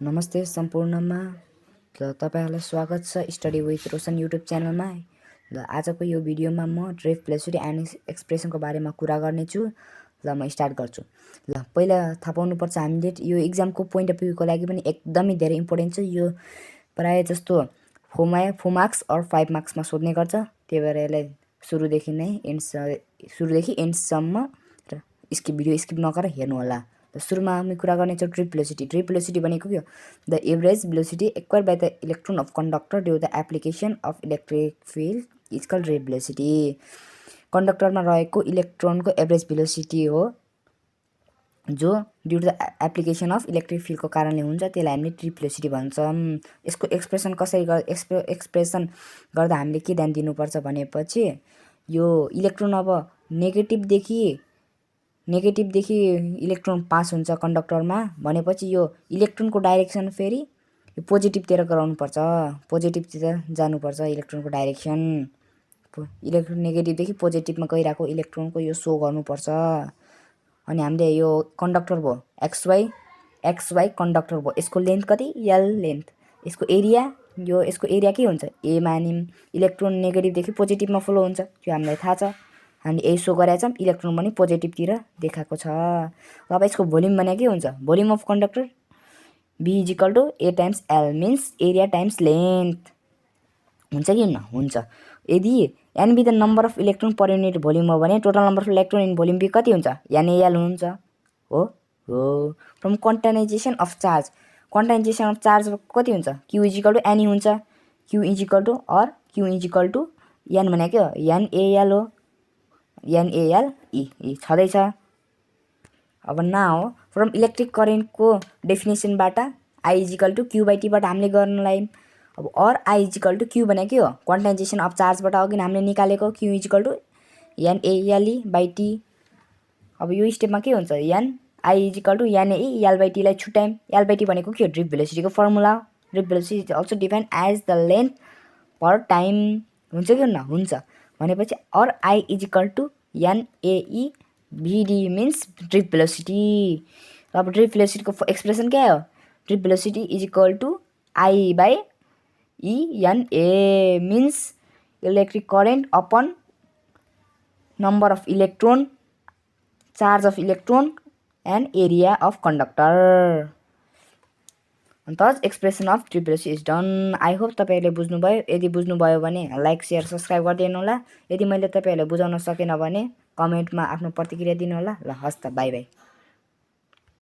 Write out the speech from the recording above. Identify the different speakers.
Speaker 1: नमस्ते सम्पूर्णमा र तपाईहरुलाई स्वागत छ स्टडी विथ रोशन युट्युब च्यानलमा। ल आजको यो भिडियोमा म ड्रिफ्ट भेलोसिटी एन्ड एक्सप्रेसनको बारेमा कुरा गर्ने छु। ल म स्टार्ट गर्छु। ल पहिला थाहा पाउनु पर्छ हामीले यो एक्जामको पोइन्ट अफ भ्यूको लागि पनि एकदमै धेरै इम्पोर्टेन्ट छ। यो प्राय जस्तो 4 मार्क्स और 5 मार्क्समा सोध्ने गर्छ। त्यही भएर यसलाई सुरुदेखि एन्डसम्म स्किप भिडियो स्किप नगरेर हेर्नु होला। सुरुमा हामी कुरा गर्ने छौं ड्रिफ्ट भेलोसिटी। ड्रिफ्ट भेलोसिटी भनेको के हो? The average velocity acquired by the electron of conductor due the application of electric field is called drift velocity. कंडक्टरमा रहेको इलेक्ट्रोनको एभरेज भेलोसिटी हो जो due to the application of electric फिल्डको कारणले हुन्छ। त्यसलाई हामीले ड्रिफ्ट भेलोसिटी भन्छौं। यसको एक्सप्रेसन एक्सप्रेसन गर्दा हामीले के ध्यान दिनुपर्छ भनेपछि यो इलेक्ट्रोन अब नेगेटिभदेखि इलेक्ट्रोन पास हुन्छ कंडक्टरमा भनेपछि यो इलेक्ट्रोनको डाइरेक्सन फेरि यो पोजिटिभतिर गराउनु पर्छ। पोजिटिभतिर जानुपर्छ इलेक्ट्रोनको डाइरेक्सन। इलेक्ट्रोन नेगेटिभदेखि पोजिटिभमा गइरहेको इलेक्ट्रोनको यो सो गर्नुपर्छ। अनि हामीले यो कंडक्टर भयो एक्सवाई कंडक्टर भयो। यसको लेन्थ कति? L length. यसको एरिया के हुन्छ? ए मानिम। इलेक्ट्रोन नेगेटिभदेखि पोजिटिभमा फ्लो हुन्छ त्यो हामीलाई थाहा छ। हामी यही सो गरेका छौं इलेक्ट्रोन पनि पोजिटिभतिर देखाएको छ। अब यसको भोल्युम भने के हुन्छ? Volume of conductor B = A times L means area times length हुन्छ कि हुन्छ। यदि N be the number of electron per unit volume हो भने total number of electron in volume B कति हुन्छ? NaL हुन्छ। हो from quantization of charge. Quantization of charge कति हुन्छ? Q = Ne हुन्छ। Q N भनेको NaL हो। NaLe छदैछ। अब नाउ फ्रम इलेक्ट्रिक करेन्टको डेफिनेसनबाट I = Q/T बाट हामीले गर्नलाई अब और I = Q भनेको के हो? क्वान्टाइजेसन अफ चार्जबाट अघि हामीले निकालेको Q = NaLe/T। अब यो स्टेपमा के हुन्छ? I = NaE L/T लाई छुट्यायौं। L/T भनेको के हो? ड्रिफ्ट भेलोसिटीको फर्मुला हो। Drift velocity is also defined as the length per time हुन्छ कि हुन्छ भनेपछि और I = NaE VD means drift velocity. अब ड्रिफ्ट भेलोसिटीको एक्सप्रेसन के हो? Drift velocity = I/E NA means electric current upon number of electron, charge of electron and area of conductor. Thus expression of drift velocity is done. I hope तपाईहरुले बुझ्नुभयो। यदि बुझ्नुभयो भने like share subscribe गरिदिनु होला। यदि मैले तपाईहरुलाई बुझाउन सकेन भने कमेन्टमा आफ्नो प्रतिक्रिया दिनु होला। ल हस्त बाइ बाइ।